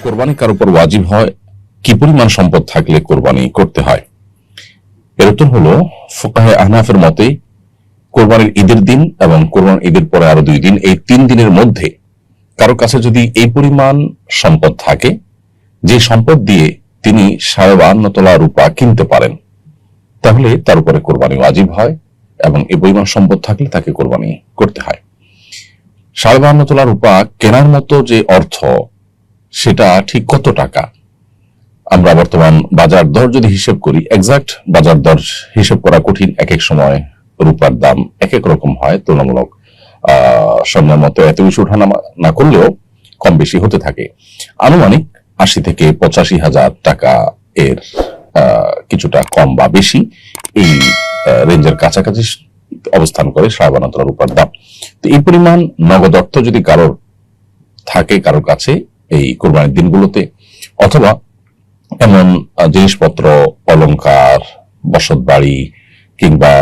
কোরবানি কার উপর ওয়াজিব হয়, কি পরিমাণ সম্পদ থাকলে কোরবানি করতে হয়? এর উত্তর হলো, ফুকাহে আহনাফের মতে কোরবানির ঈদের দিন এবং কোরবানির ঈদের পরে আরো 2 দিন, এই 3 দিনের মধ্যে কারো কাছে যদি এই পরিমাণ সম্পদ থাকে যে সম্পদ দিয়ে তিনি 52 তোলা রূপা কিনতে পারেন, তাহলে তার উপরে কোরবানি ওয়াজিব হয় এবং এই পরিমাণ সম্পদ থাকলে তাকে কোরবানি করতে হয়। 52 তোলা রূপা কেনার মতো যে অর্থ, সেটা ঠিক কত টাকা? আমরা বর্তমান বাজার দর যদি হিসেব করি, এক্সাক্ট বাজার দর হিসেব করা কঠিন। এক এক সময় রূপার দাম এক এক রকম হয়, তুলনামূলক স্বর্ণের মতো এত বেশি ওঠানামা না করলেও কম বেশি হতে থাকে। আনুমানিক 80 থেকে 85 হাজার টাকা এর কিছুটা কম বা বেশি এই রেঞ্জের কাছাকাছি অবস্থান করে 52 তোলা রূপার দাম। তো এই পরিমাণ নগদ অর্থ যদি কারোর থাকে কারোর কাছে এই কোরবানির দিনগুলোতে, অথবা এমন জিনিসপত্র, অলংকার, বসত বাড়ি কিংবা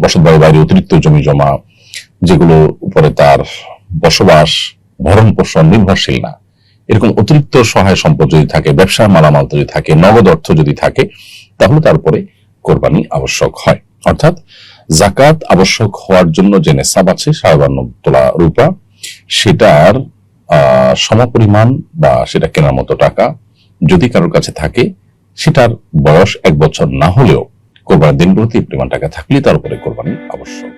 বসত বাড়ির বাইরে অতিরিক্ত জমি জমা, যেগুলো উপরে তার বসবাস ভরণ পোষণ নির্ভরশীল না, এরকম অতিরিক্ত সহায় সম্পদ যদি থাকে, ব্যবসার মালামাল যদি থাকে, নগদ অর্থ যদি থাকে, তাহলে তারপরে কোরবানি আবশ্যক হয়। অর্থাৎ জাকাত আবশ্যক হওয়ার জন্য যে নেসাব আছে 52 তোলা রূপা, সেটার সমপরিমাণ বা সেটা কেনার মতো টাকা যদি কারোর কাছে থাকে, সেটার বয়স 1 বছর না হলেও কোরবানির দিনগুলোতে এই পরিমাণ টাকা থাকলে তার উপরে কোরবানি আবশ্যক।